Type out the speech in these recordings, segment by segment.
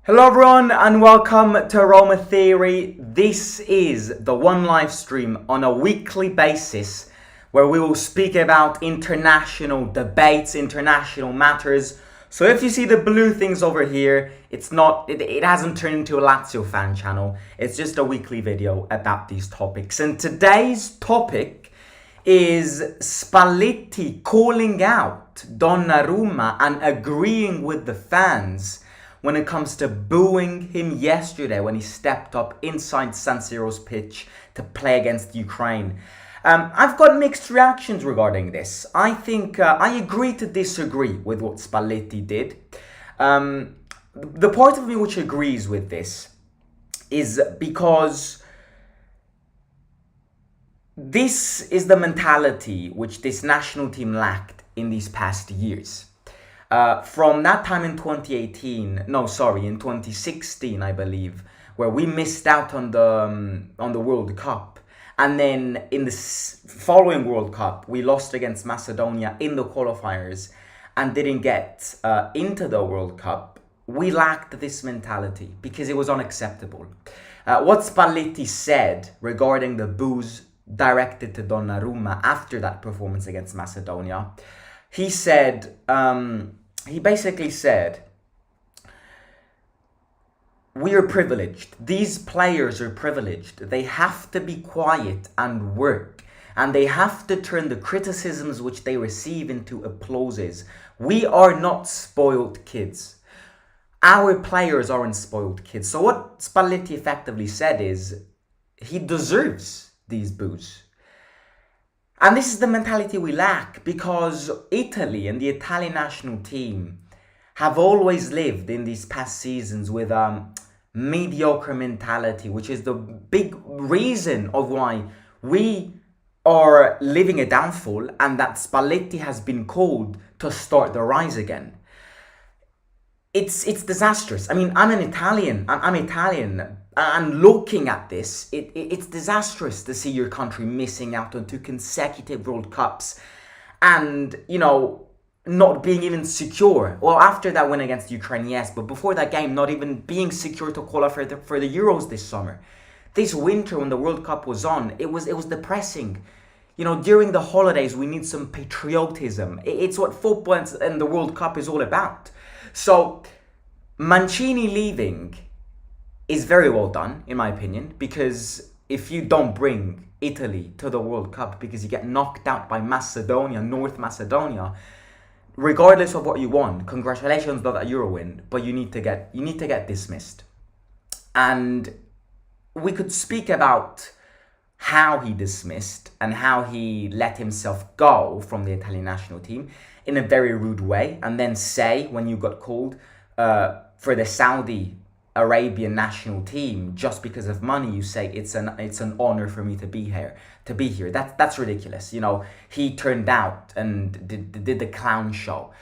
Hello everyone and welcome to Roma Theory. This is the one live stream on a weekly basis where we will speak about international debates, international matters. So if you see the blue things over here, it hasn't turned into a Lazio fan channel. It's just a weekly video about these topics. And today's topic is Spalletti calling out Donnarumma and agreeing with the fans when it comes to booing him yesterday when he stepped up inside San Siro's pitch to play against Ukraine. I've got mixed reactions regarding this. I think I agree to disagree with what Spalletti did. The part of me which agrees with this is because this is the mentality which this national team lacked in these past years. From that time in 2016, I believe, where we missed out on the World Cup, and then in the following World Cup, we lost against Macedonia in the qualifiers and didn't get into the World Cup. We lacked this mentality because it was unacceptable. What Spalletti said regarding the boos directed to Donnarumma after that performance against Macedonia, he said. He basically said, we are privileged. These players are privileged. They have to be quiet and work. And they have to turn the criticisms which they receive into applauses. We are not spoiled kids. Our players aren't spoiled kids. So what Spalletti effectively said is, he deserves these boos. And this is the mentality we lack because Italy and the Italian national team have always lived in these past seasons with a mediocre mentality, which is the big reason of why we are living a downfall and that Spalletti has been called to start the rise again. It's disastrous. I mean, I'm Italian, and looking at this, it's disastrous to see your country missing out on 2 consecutive World Cups and, not being even secure. Well, after that win against Ukraine, yes, but before that game, not even being secure to qualify for the Euros this summer. This winter when the World Cup was on, it was depressing. During the holidays, we need some patriotism. It's what football and the World Cup is all about. So, Mancini leaving is very well done, in my opinion, because if you don't bring Italy to the World Cup because you get knocked out by Macedonia, North Macedonia, regardless of what you won, congratulations on that Euro win, but you need to get dismissed. And we could speak about how he dismissed and how he let himself go from the Italian national team in a very rude way, and then say when you got called for the Saudi Arabian national team just because of money, you say it's an honor for me to be here. That's ridiculous. He turned out and did the clown show.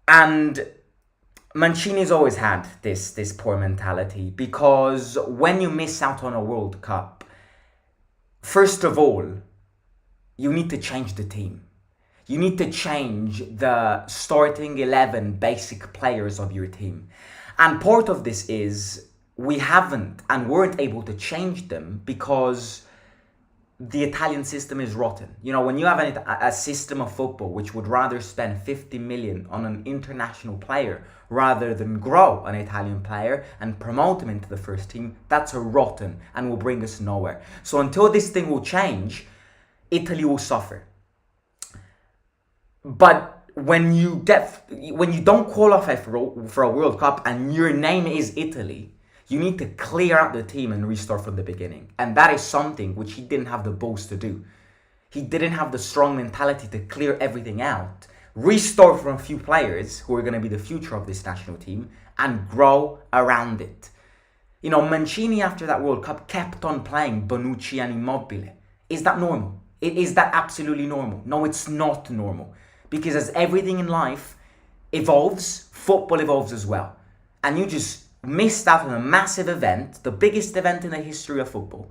And Mancini's always had this poor mentality because when you miss out on a World Cup, first of all, you need to change the team. You need to change the starting 11 basic players of your team. And part of this is we haven't and weren't able to change them because the Italian system is rotten. When you have a system of football which would rather spend 50 million on an international player rather than grow an Italian player and promote him into the first team, that's a rotten and will bring us nowhere. So until this thing will change, Italy will suffer. But when you don't qualify for a World Cup and your name is Italy, you need to clear out the team and restart from the beginning. And that is something which he didn't have the balls to do. He didn't have the strong mentality to clear everything out, restart from a few players who are going to be the future of this national team, and grow around it. Mancini after that World Cup kept on playing Bonucci and Immobile. Is that normal? Is that absolutely normal? No, it's not normal. Because as everything in life evolves, football evolves as well. And you just missed out on a massive event, the biggest event in the history of football.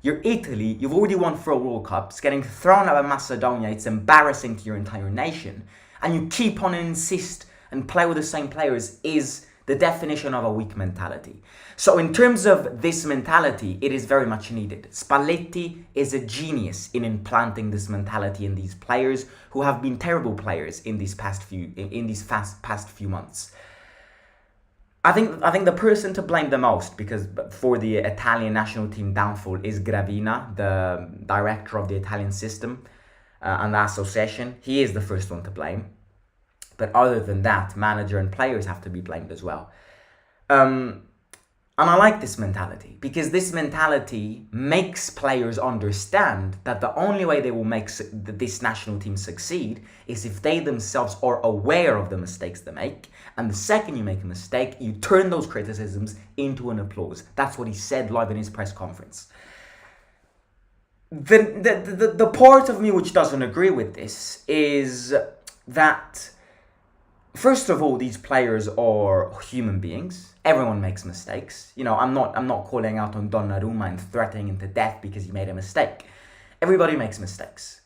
You're Italy, you've already won 4 World Cups, getting thrown out by Macedonia, it's embarrassing to your entire nation. And you keep on and insist and play with the same players is the definition of a weak mentality. So in terms of this mentality, it is very much needed. Spalletti is a genius in implanting this mentality in these players who have been terrible players in these past few months. I think the person to blame the most for the Italian national team downfall is Gravina, the director of the Italian system and the association. He is the first one to blame. But other than that, manager and players have to be blamed as well. And I like this mentality because this mentality makes players understand that the only way they will make this national team succeed is if they themselves are aware of the mistakes they make. And the second you make a mistake, you turn those criticisms into an applause. That's what he said live in his press conference. The part of me which doesn't agree with this is that, first of all, these players are human beings. Everyone makes mistakes. I'm not calling out on Donnarumma and threatening him to death because he made a mistake. Everybody makes mistakes.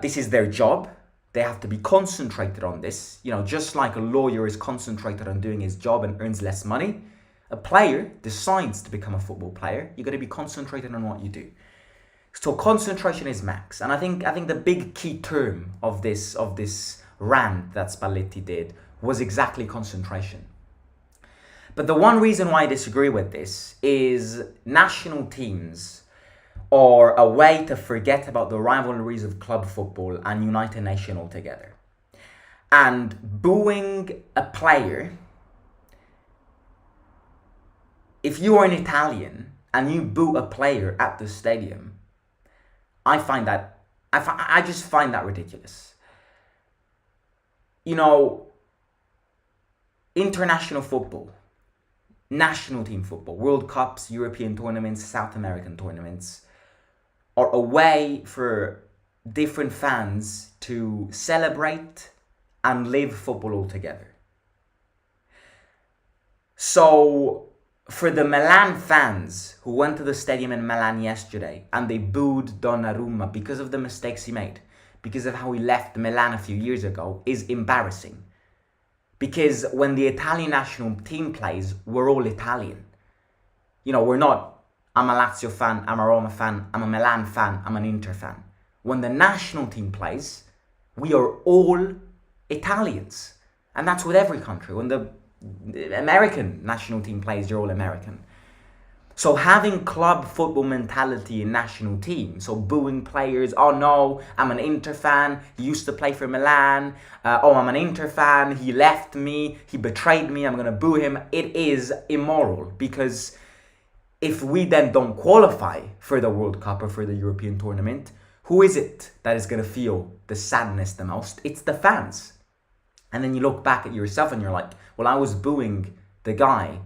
This is their job. They have to be concentrated on this. Just like a lawyer is concentrated on doing his job and earns less money, a player decides to become a football player. You got to be concentrated on what you do. So concentration is max. And I think the big key term of this rant that Spalletti did was exactly concentration. But the one reason why I disagree with this is national teams are a way to forget about the rivalries of club football and unite a nation altogether. And booing a player, if you are an Italian and you boo a player at the stadium, I just find that ridiculous. International football, national team football, World Cups, European tournaments, South American tournaments are a way for different fans to celebrate and live football all together. So for the Milan fans who went to the stadium in Milan yesterday and they booed Donnarumma because of the mistakes he made, because of how he left Milan a few years ago, is embarrassing. Because when the Italian national team plays, we're all Italian. We're not, I'm a Lazio fan, I'm a Roma fan, I'm a Milan fan, I'm an Inter fan. When the national team plays, we are all Italians. And that's with every country. When the American national team plays, you're all American. So having club football mentality in national team, so booing players, oh no, I'm an Inter fan, he used to play for Milan, I'm an Inter fan, he left me, he betrayed me, I'm going to boo him. It is immoral, because if we then don't qualify for the World Cup or for the European tournament, who is it that is going to feel the sadness the most? It's the fans. And then you look back at yourself and you're like, well, I was booing the guy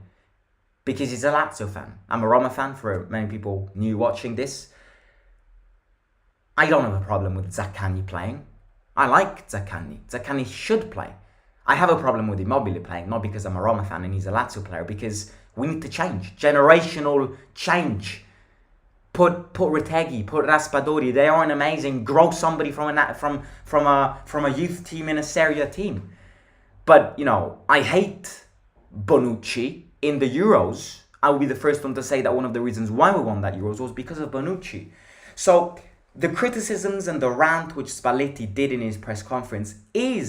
because he's a Lazio fan. I'm a Roma fan, for many people new watching this. I don't have a problem with Zaccagni playing. I like Zaccagni. Zaccagni should play. I have a problem with Immobile playing, not because I'm a Roma fan and he's a Lazio player, because we need to change. Generational change. Put Retegui, put Raspadori. They aren't amazing. Grow somebody from a youth team in a Serie A team. But, I hate Bonucci. In the Euros, I will be the first one to say that one of the reasons why we won that Euros was because of Bonucci. So the criticisms and the rant which Spalletti did in his press conference I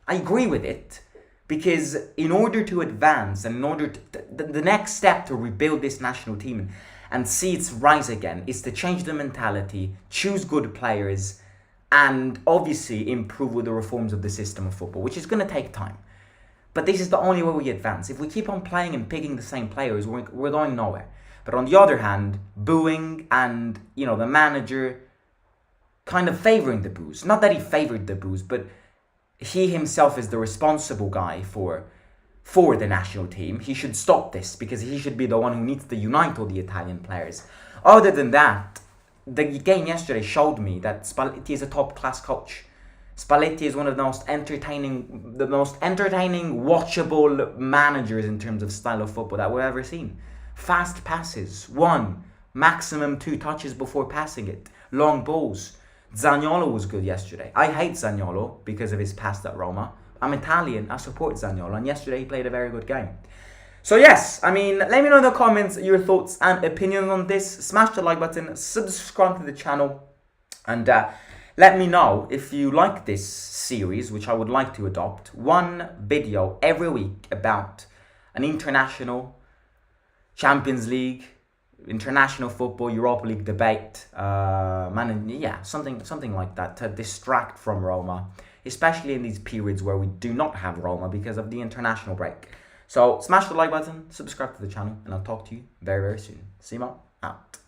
agree with it, because in order to advance and in order to, the next step to rebuild this national team and see its rise again is to change the mentality, choose good players, and obviously improve with the reforms of the system of football, which is going to take time. But this is the only way we advance. If we keep on playing and picking the same players, we're going nowhere. But on the other hand, booing and, the manager kind of favouring the boos. Not that he favoured the boos, but he himself is the responsible guy for the national team. He should stop this, because he should be the one who needs to unite all the Italian players. Other than that, the game yesterday showed me that Spalletti is a top-class coach. Spalletti is one of the most entertaining, watchable managers in terms of style of football that we've ever seen. Fast passes, 1, maximum 2 touches before passing it. Long balls. Zaniolo was good yesterday. I hate Zaniolo because of his past at Roma. I'm Italian, I support Zaniolo, and yesterday he played a very good game. So yes, I mean, let me know in the comments your thoughts and opinions on this. Smash the like button, subscribe to the channel, and let me know if you like this series, which I would like to adopt. One video every week about an international, Champions League, international football, Europa League debate, something like that to distract from Roma, especially in these periods where we do not have Roma because of the international break. So smash the like button, subscribe to the channel, and I'll talk to you very, very soon. Simon out.